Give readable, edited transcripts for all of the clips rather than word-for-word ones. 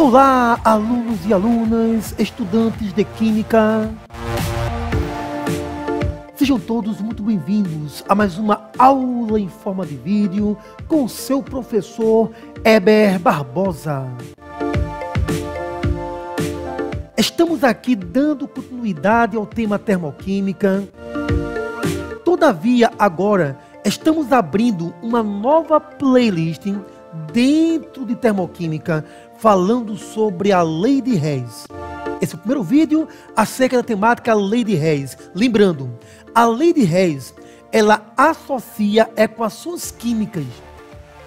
Olá, alunos e alunas, estudantes de Química. Sejam todos muito bem-vindos a mais uma aula em forma de vídeo com o seu professor Heber Barbosa. Estamos aqui dando continuidade ao tema termoquímica. Todavia, agora, estamos abrindo uma nova playlist dentro de termoquímica, falando sobre a lei de Hess. Esse é o primeiro vídeo acerca da temática lei de Hess. Lembrando, a lei de Hess, ela associa equações químicas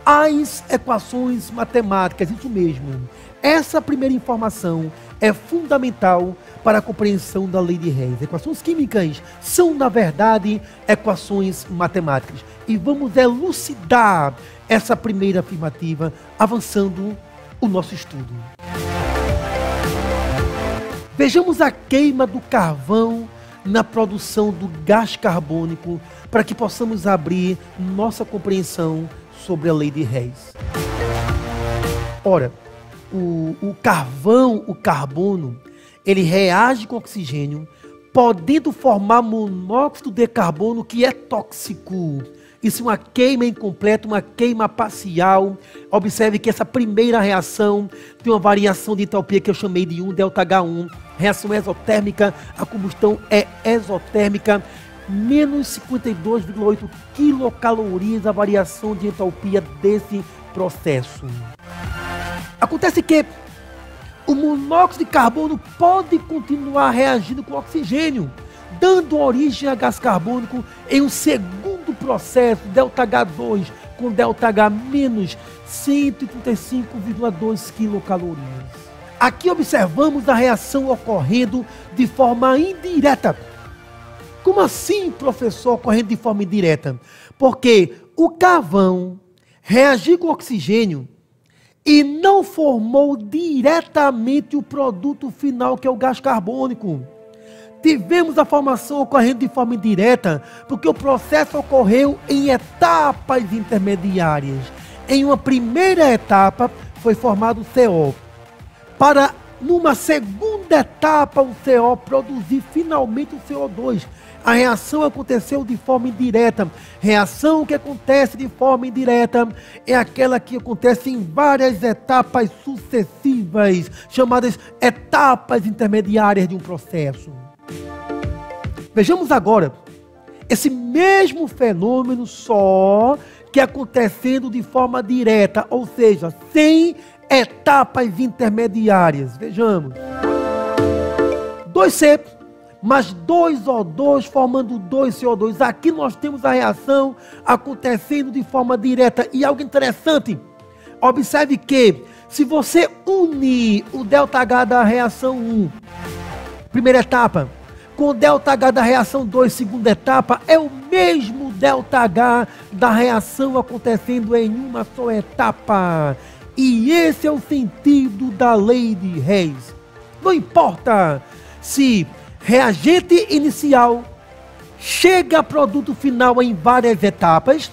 às equações matemáticas, isso mesmo. Essa primeira informação é fundamental para a compreensão da lei de Hess. Equações químicas são, na verdade, equações matemáticas. E vamos elucidar essa primeira afirmativa, avançando o nosso estudo. Vejamos a queima do carvão na produção do gás carbônico, para que possamos abrir nossa compreensão sobre a lei de Hess. Ora, o carvão, o carbono, ele reage com oxigênio, podendo formar monóxido de carbono, que é tóxico. Isso é uma queima incompleta, uma queima parcial. Observe que essa primeira reação tem uma variação de entalpia que eu chamei de 1 ΔH1. Reação exotérmica, a combustão é exotérmica, menos 52,8 quilocalorias a variação de entalpia desse processo. Acontece que o monóxido de carbono pode continuar reagindo com oxigênio, dando origem a gás carbônico em um segundo processo, ΔH2, com ΔH menos 135,2 quilocalorias. Aqui observamos a reação ocorrendo de forma indireta. Como assim, professor, ocorrendo de forma indireta? Porque o carvão reagiu com oxigênio e não formou diretamente o produto final, que é o gás carbônico. Tivemos a formação ocorrendo de forma indireta, porque o processo ocorreu em etapas intermediárias. Em uma primeira etapa, foi formado o CO. Para, numa segunda etapa, o CO produzir finalmente o CO2. A reação aconteceu de forma indireta. Reação que acontece de forma indireta é aquela que acontece em várias etapas sucessivas, chamadas etapas intermediárias de um processo. Vejamos agora esse mesmo fenômeno, só que acontecendo de forma direta, ou seja, sem etapas intermediárias. Vejamos. 2C mais 2O2 formando 2CO2. Aqui nós temos a reação acontecendo de forma direta. E algo interessante, observe que se você unir o ΔH da reação 1, primeira etapa, com o ΔH da reação 2, segunda etapa, é o mesmo ΔH da reação acontecendo em uma só etapa. E esse é o sentido da lei de Hess. Não importa se reagente inicial chega a produto final em várias etapas,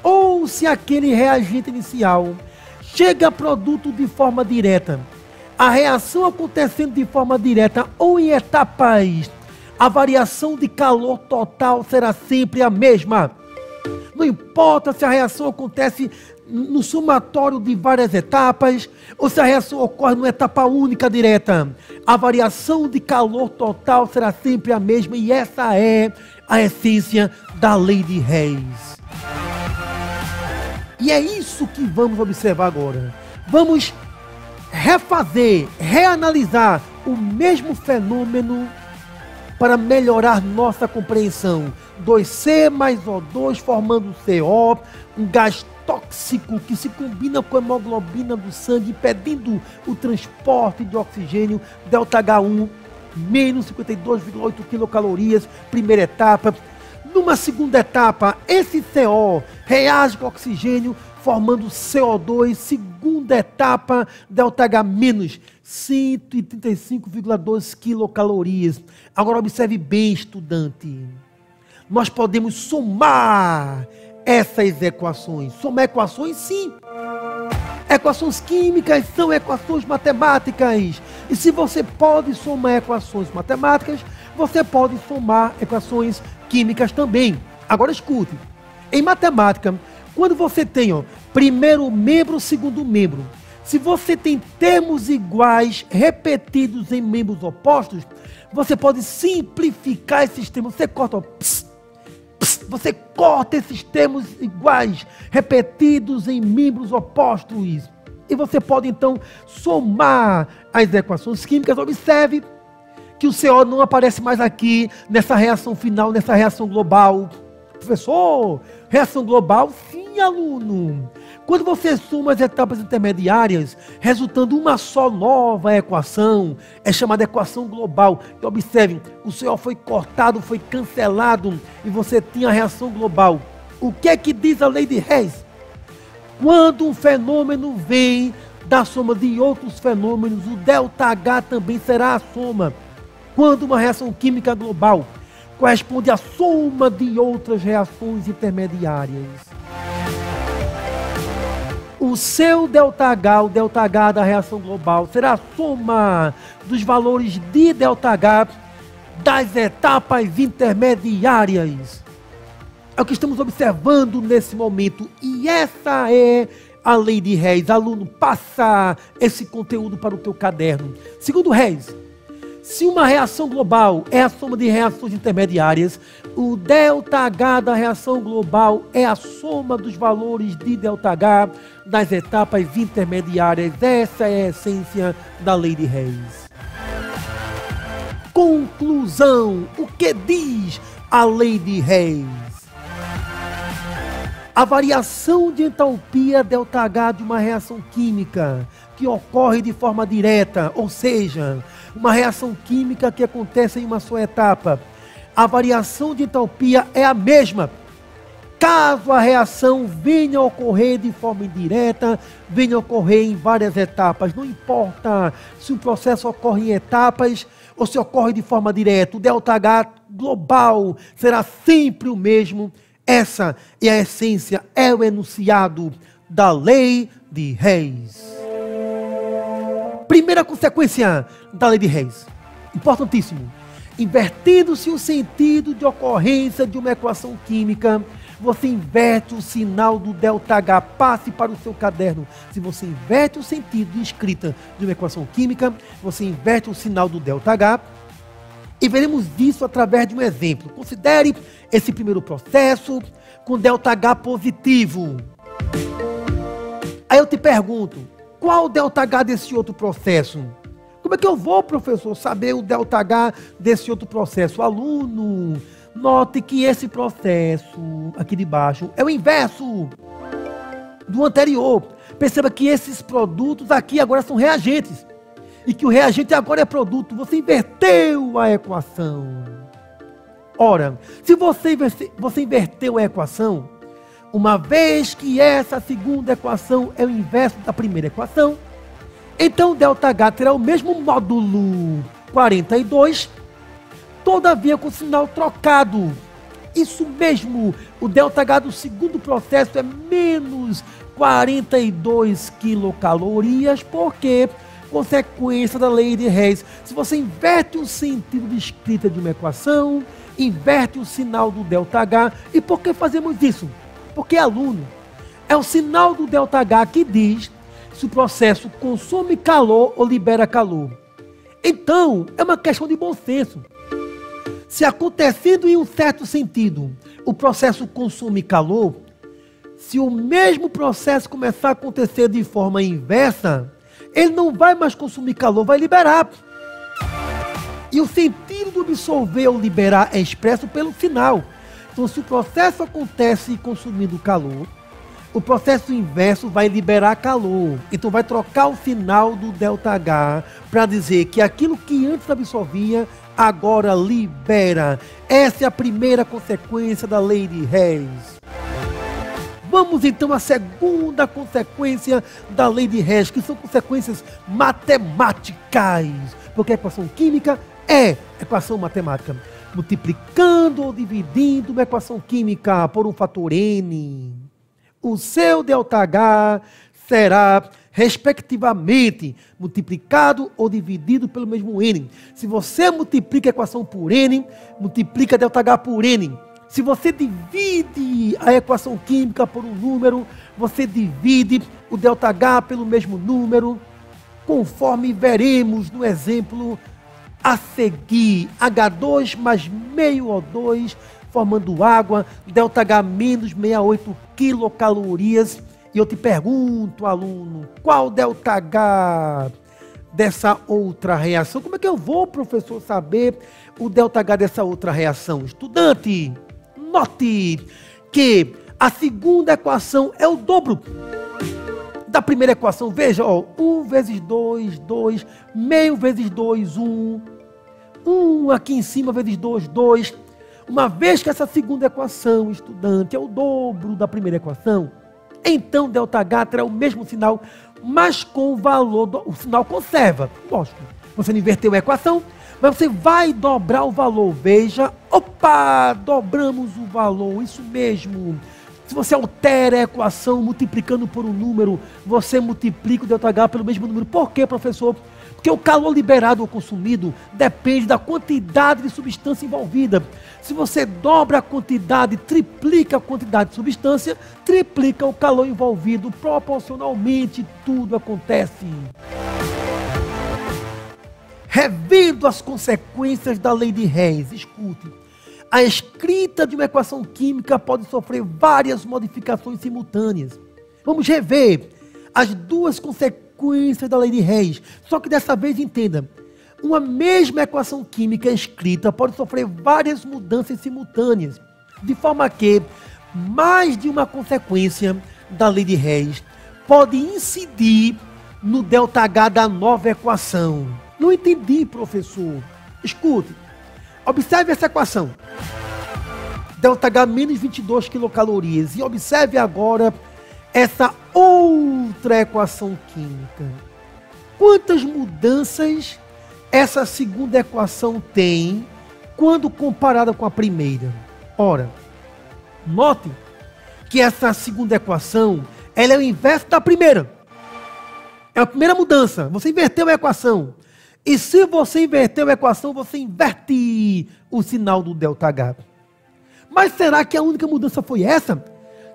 ou se aquele reagente inicial chega a produto de forma direta. A reação acontecendo de forma direta ou em etapas, a variação de calor total será sempre a mesma. Não importa se a reação acontece no somatório de várias etapas, ou se a reação ocorre numa etapa única direta. A variação de calor total será sempre a mesma, e essa é a essência da lei de Hess. E é isso que vamos observar agora. Vamos refazer, reanalisar o mesmo fenômeno para melhorar nossa compreensão. 2C mais O2 formando CO, um gás tóxico que se combina com a hemoglobina do sangue, impedindo o transporte de oxigênio. ΔH1, menos 52,8 quilocalorias, primeira etapa. Numa segunda etapa, esse CO reage com oxigênio, formando CO2, segunda etapa, ΔH menos 135,2 quilocalorias. Agora observe bem, estudante. Nós podemos somar essas equações. Somar equações, sim. Equações químicas são equações matemáticas. E se você pode somar equações matemáticas, você pode somar equações químicas também. Agora escute. Em matemática, quando você tem primeiro membro, segundo membro, se você tem termos iguais repetidos em membros opostos, você pode simplificar esses termos. Você corta, você corta esses termos iguais repetidos em membros opostos. E você pode então somar as equações químicas. Observe que o CO não aparece mais aqui nessa reação final, nessa reação global. Professor, reação global? Sim, aluno. Quando você soma as etapas intermediárias, resultando uma só nova equação, é chamada equação global. E observe, o CO foi cortado, foi cancelado, e você tinha a reação global. O que é que diz a lei de Hess? Quando um fenômeno vem da soma de outros fenômenos, o ΔH também será a soma. Quando uma reação química global corresponde à soma de outras reações intermediárias. O seu ΔH, o ΔH da reação global, será a soma dos valores de ΔH das etapas intermediárias. É o que estamos observando nesse momento. E essa é a lei de Hess. Aluno, passa esse conteúdo para o teu caderno. Segundo Hess, se uma reação global é a soma de reações intermediárias, o ΔH da reação global é a soma dos valores de ΔH das etapas intermediárias. Essa é a essência da lei de Hess. Conclusão. O que diz a lei de Hess? A variação de entalpia ΔH de uma reação química que ocorre de forma direta, ou seja, uma reação química que acontece em uma só etapa, a variação de entalpia é a mesma. Caso a reação venha a ocorrer de forma indireta, venha a ocorrer em várias etapas, não importa se o processo ocorre em etapas ou se ocorre de forma direta, o ΔH global será sempre o mesmo. Essa é a essência, é o enunciado da lei de Hess. Primeira consequência da lei de Hess, importantíssimo. Invertendo-se o sentido de ocorrência de uma equação química, você inverte o sinal do ΔH. Passe para o seu caderno. Se você inverte o sentido de escrita de uma equação química, você inverte o sinal do ΔH. E veremos isso através de um exemplo. Considere esse primeiro processo com ΔH positivo. Aí eu te pergunto, qual o ΔH desse outro processo? Como é que eu vou, professor, saber o ΔH desse outro processo? Aluno, note que esse processo aqui de baixo é o inverso do anterior. Perceba que esses produtos aqui agora são reagentes. E que o reagente agora é produto. Você inverteu a equação. Ora, se você inverteu a equação, uma vez que essa segunda equação é o inverso da primeira equação, então o ΔH terá o mesmo módulo 42, todavia com o sinal trocado. Isso mesmo, o ΔH do segundo processo é menos 42 quilocalorias, porque consequência da lei de Hess. Se você inverte o sentido de escrita de uma equação, inverte o sinal do ΔH. E por que fazemos isso? Porque, aluno, é o sinal do ΔH que diz se o processo consome calor ou libera calor. Então, é uma questão de bom senso. Se acontecendo em um certo sentido, o processo consome calor, se o mesmo processo começar a acontecer de forma inversa, ele não vai mais consumir calor, vai liberar. E o sentido do absorver ou liberar é expresso pelo sinal. Então, se o processo acontece consumindo calor, o processo inverso vai liberar calor. Então, vai trocar o sinal do ΔH para dizer que aquilo que antes absorvia, agora libera. Essa é a primeira consequência da lei de Hess. Vamos então à segunda consequência da lei de Hess, que são consequências matemáticas, porque a equação química é equação matemática. Multiplicando ou dividindo uma equação química por um fator n, o seu ΔH será respectivamente, multiplicado ou dividido pelo mesmo N. Se você multiplica a equação por N, multiplica ΔH por N. Se você divide a equação química por um número, você divide o ΔH pelo mesmo número, conforme veremos no exemplo a seguir. H2 mais meio O2, formando água, ΔH menos 68 quilocalorias. E eu te pergunto, aluno, qual ΔH dessa outra reação? Como é que eu vou, professor, saber o ΔH dessa outra reação? Estudante, note que a segunda equação é o dobro da primeira equação. Veja, ó, 1 vezes 2, 2, meio vezes 2, 1, 1 aqui em cima vezes 2, 2. Uma vez que essa segunda equação, estudante, é o dobro da primeira equação, então ΔH terá o mesmo sinal, mas com o valor, o sinal conserva. Lógico, você não inverteu a equação, mas você vai dobrar o valor. Veja, opa, dobramos o valor, isso mesmo. Se você altera a equação multiplicando por um número, você multiplica o ΔH pelo mesmo número. Por quê, professor? Porque o calor liberado ou consumido depende da quantidade de substância envolvida. Se você dobra a quantidade, triplica a quantidade de substância, triplica o calor envolvido. Proporcionalmente, tudo acontece. Revendo as consequências da lei de Hess, escute. A escrita de uma equação química pode sofrer várias modificações simultâneas. Vamos rever as duas consequências da lei de Hess. Só que dessa vez entenda, uma mesma equação química escrita pode sofrer várias mudanças simultâneas, de forma que mais de uma consequência da lei de Hess pode incidir no ΔH da nova equação. Não entendi, professor. Escute, observe essa equação. ΔH menos 22 quilocalorias. E observe agora essa outra equação química. Quantas mudanças essa segunda equação tem quando comparada com a primeira? Ora, note que essa segunda equação, ela é o inverso da primeira. É a primeira mudança. Você inverteu a equação. E se você inverteu a equação, você inverte o sinal do ΔH. Mas será que a única mudança foi essa?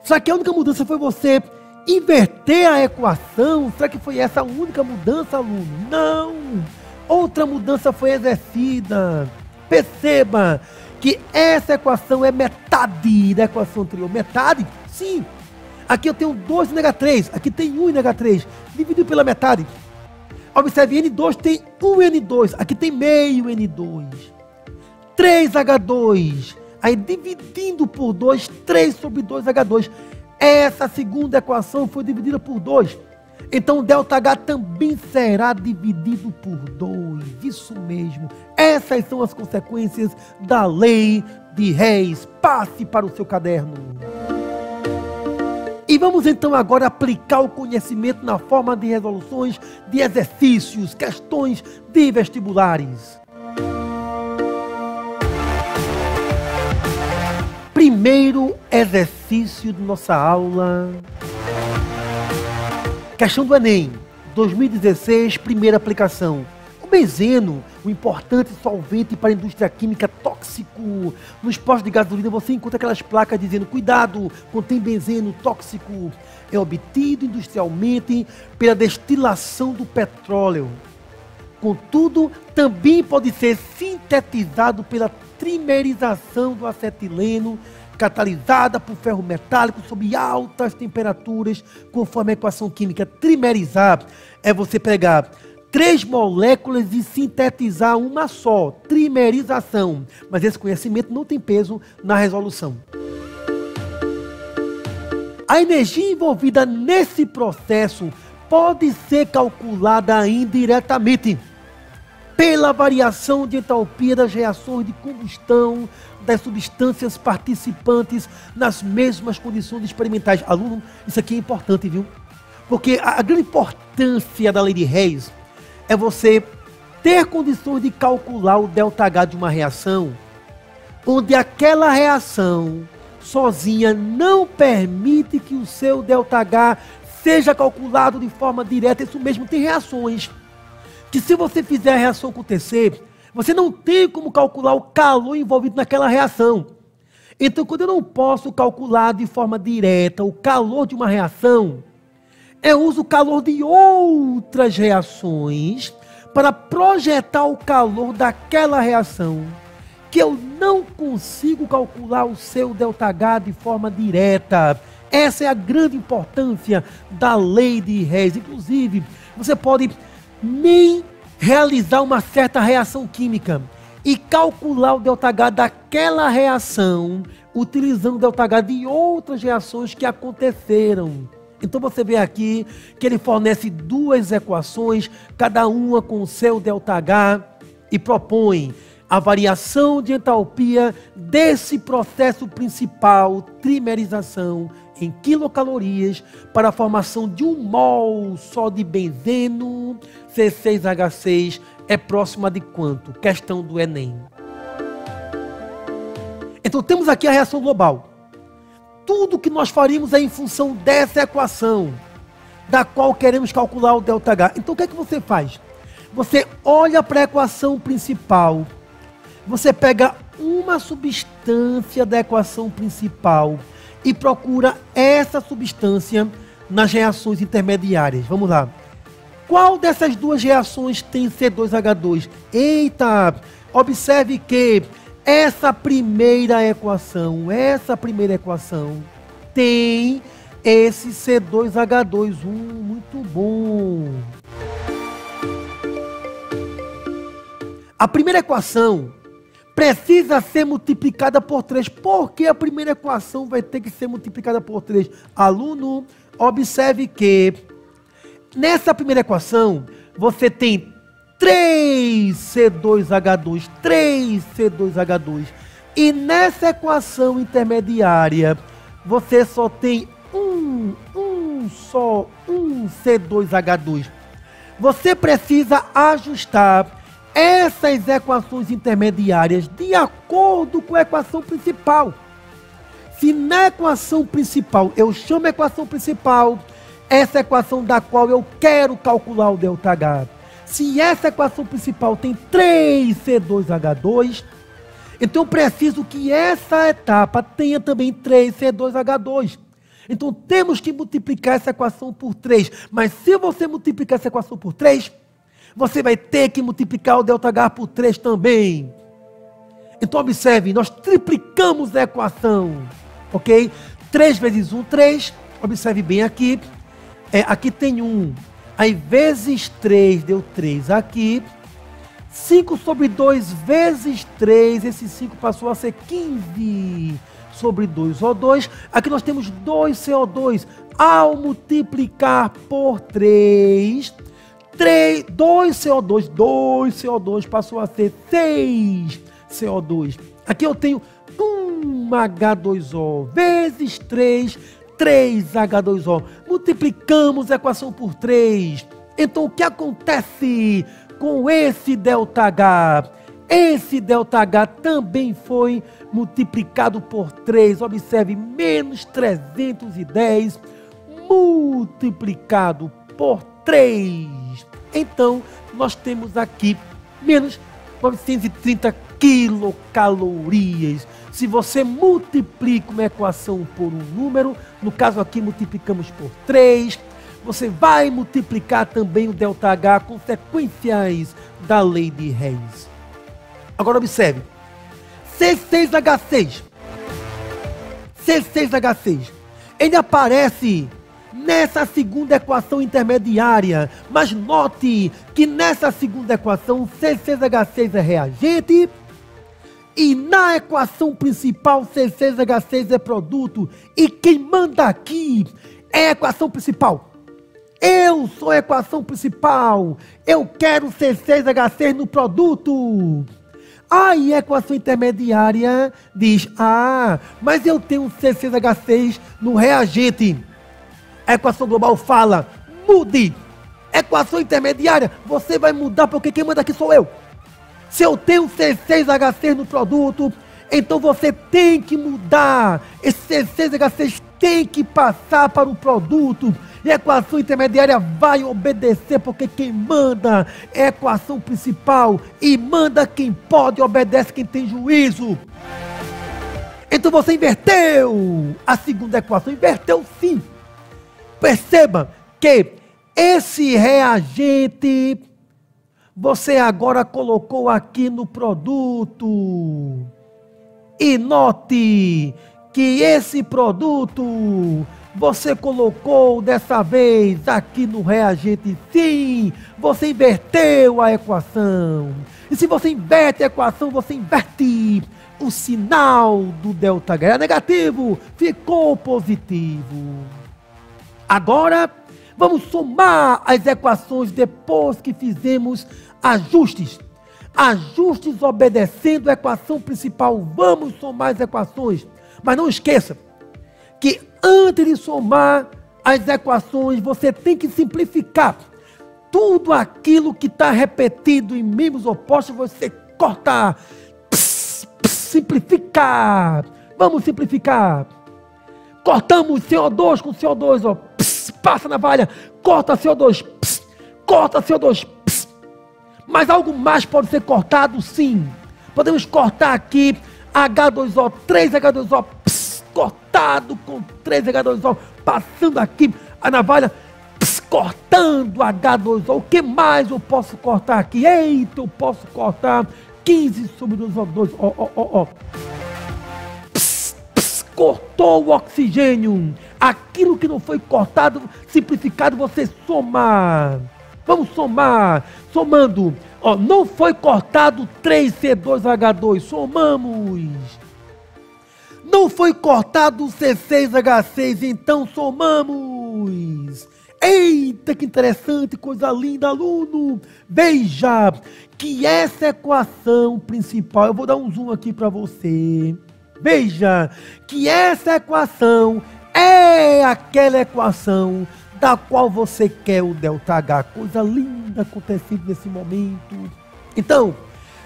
Será que a única mudança foi você inverter a equação? Será que foi essa a única mudança, aluno? Não! Outra mudança foi exercida. Perceba que essa equação é metade da equação anterior. Metade? Sim. Aqui eu tenho 2 em NH3, aqui tem 1 em NH3, dividido pela metade. Observe, N2 tem 1 N2, aqui tem meio N2. 3H2, aí dividindo por 2, 3 sobre 2H2. Essa segunda equação foi dividida por 2. Então o ΔH também será dividido por 2. Isso mesmo. Essas são as consequências da lei de Hess. Passe para o seu caderno. E vamos então agora aplicar o conhecimento na forma de resoluções de exercícios, questões de vestibulares. Primeiro exercício de nossa aula. Questão do Enem, 2016, primeira aplicação. O benzeno, o importante solvente para a indústria química tóxico. Nos postos de gasolina você encontra aquelas placas dizendo: cuidado, contém benzeno tóxico. É obtido industrialmente pela destilação do petróleo. Contudo, também pode ser sintetizado pela trimerização do acetileno, catalisada por ferro metálico sob altas temperaturas, conforme a equação química. Trimerizar é você pegar 3 moléculas e sintetizar uma só. Trimerização. Mas esse conhecimento não tem peso na resolução. A energia envolvida nesse processo pode ser calculada indiretamente pela variação de entalpia das reações de combustão das substâncias participantes nas mesmas condições experimentais. Aluno, isso aqui é importante, viu? Porque a grande importância da lei de Hess é você ter condições de calcular o ΔH de uma reação, onde aquela reação sozinha não permite que o seu ΔH seja calculado de forma direta. Isso mesmo, tem reações que, se você fizer a reação acontecer, você não tem como calcular o calor envolvido naquela reação. Então, quando eu não posso calcular de forma direta o calor de uma reação, eu uso o calor de outras reações para projetar o calor daquela reação, que eu não consigo calcular o seu ΔH de forma direta. Essa é a grande importância da lei de Hess. Inclusive, você pode nem realizar uma certa reação química e calcular o ΔH daquela reação, utilizando o ΔH de outras reações que aconteceram. Então você vê aqui que ele fornece duas equações, cada uma com o seu ΔH, e propõe a variação de entalpia desse processo principal, trimerização, em quilocalorias, para a formação de 1 mol só de benzeno, C6H6, é próxima de quanto? Questão do Enem. Então temos aqui a reação global. Tudo que nós faríamos é em função dessa equação, da qual queremos calcular o ΔH. Então o que é que você faz? Você olha para a equação principal, você pega uma substância da equação principal e procura essa substância nas reações intermediárias. Vamos lá. Qual dessas duas reações tem C2H2? Eita! Observe que essa primeira equação tem esse C2H2. Muito bom. A primeira equação precisa ser multiplicada por 3. Por que a primeira equação vai ter que ser multiplicada por 3? Aluno, observe que nessa primeira equação você tem 3C2H2, 3C2H2. E nessa equação intermediária, você só tem um C2H2. Você precisa ajustar essas equações intermediárias de acordo com a equação principal. Se na equação principal, eu chamo a equação principal, essa equação da qual eu quero calcular o ΔH. Se essa equação principal tem 3C2H2, então eu preciso que essa etapa tenha também 3C2H2. Então temos que multiplicar essa equação por 3. Mas se você multiplicar essa equação por 3, você vai ter que multiplicar o ΔH por 3 também. Então observe, nós triplicamos a equação, ok? 3 vezes 1, 3. Observe bem aqui. Aqui tem 1. Aí vezes 3 deu 3 aqui. 5 sobre 2 vezes 3. Esse 5 passou a ser 15 sobre 2O2. Aqui nós temos 2CO2. Ao multiplicar por 3... 2CO2 passou a ser 6CO2. Aqui eu tenho 1H2O vezes 3, 3H2O. Multiplicamos a equação por 3. Então o que acontece com esse ΔH? Esse ΔH também foi multiplicado por 3. Observe, menos 310 multiplicado por 3. Então, nós temos aqui menos 930 quilocalorias. Se você multiplica uma equação por um número, no caso aqui multiplicamos por 3, você vai multiplicar também o ΔH, consequências da lei de Hess. Agora observe, C6H6, ele aparece nessa segunda equação intermediária, mas note que nessa segunda equação C6H6 é reagente e na equação principal C6H6 é produto, e quem manda aqui é a equação principal. Eu sou a equação principal, eu quero C6H6 no produto. Aí a equação intermediária diz, mas eu tenho C6H6 no reagente. A equação global fala, mude. Equação intermediária, você vai mudar porque quem manda aqui sou eu. Se eu tenho C6H6 no produto, Então você tem que mudar. Esse C6H6 tem que passar para o produto. E a equação intermediária vai obedecer, porque quem manda é a equação principal. E manda quem pode, obedece quem tem juízo. Então você inverteu a segunda equação. Inverteu sim. Perceba que esse reagente você agora colocou aqui no produto. E note que esse produto você colocou dessa vez aqui no reagente. Sim, você inverteu a equação. E se você inverte a equação, você inverte o sinal do ΔH. Era negativo, ficou positivo. Agora, vamos somar as equações depois que fizemos ajustes. Ajustes obedecendo a equação principal. Vamos somar as equações. Mas não esqueça que antes de somar as equações, você tem que simplificar. Tudo aquilo que está repetido em membros opostos, você corta. Simplificar. Vamos simplificar. Cortamos CO2 com CO2, ó. Passa na valha. Corta CO2. Corta CO2. Mas algo mais pode ser cortado, sim. Podemos cortar aqui H2O, 3H2O, cortado com 3H2O, passando aqui a navalha, cortando H2O. O que mais eu posso cortar aqui? Eita, eu posso cortar 15 sobre 2O2, ó. Cortou o oxigênio. Aquilo que não foi cortado, simplificado, você soma. Vamos somar. Somando. Ó, não foi cortado 3C2H2. Somamos. Não foi cortado C6H6. Então somamos. Eita, que interessante, coisa linda, aluno. Veja que essa equação principal, eu vou dar um zoom aqui para você. Veja que essa equação é aquela equação da qual você quer o ΔH. Coisa linda acontecendo nesse momento. Então,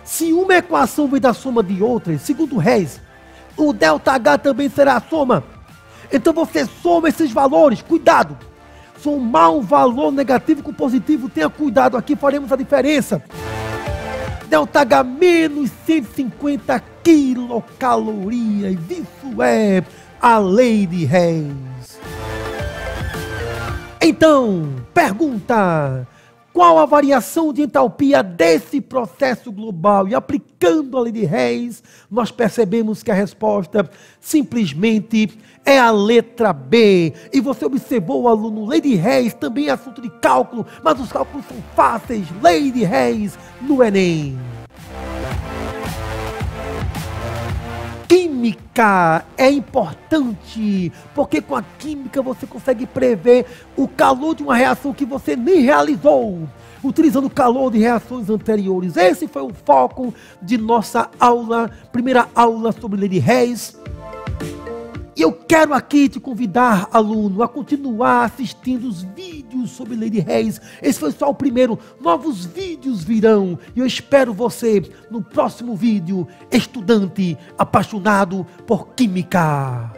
se uma equação vem da soma de outras, segundo Reis, o ΔH também será a soma. Então você soma esses valores, cuidado. Somar um valor negativo com positivo, tenha cuidado, aqui faremos a diferença. ΔH menos 150 quilocalorias, isso é a lei de Reis. Então, pergunta, qual a variação de entalpia desse processo global? E aplicando a lei de Reis, nós percebemos que a resposta simplesmente é a letra B. E você observou, aluno, lei de Reis também é assunto de cálculo, mas os cálculos são fáceis, lei de Reis no Enem. Química é importante, porque com a química você consegue prever o calor de uma reação que você nem realizou, utilizando o calor de reações anteriores. Esse foi o foco de nossa aula, primeira aula sobre lei de Reis. E eu quero aqui te convidar, aluno, a continuar assistindo os vídeos sobre lei de Reis. Esse foi só o primeiro. Novos vídeos virão. E eu espero você no próximo vídeo, estudante apaixonado por química.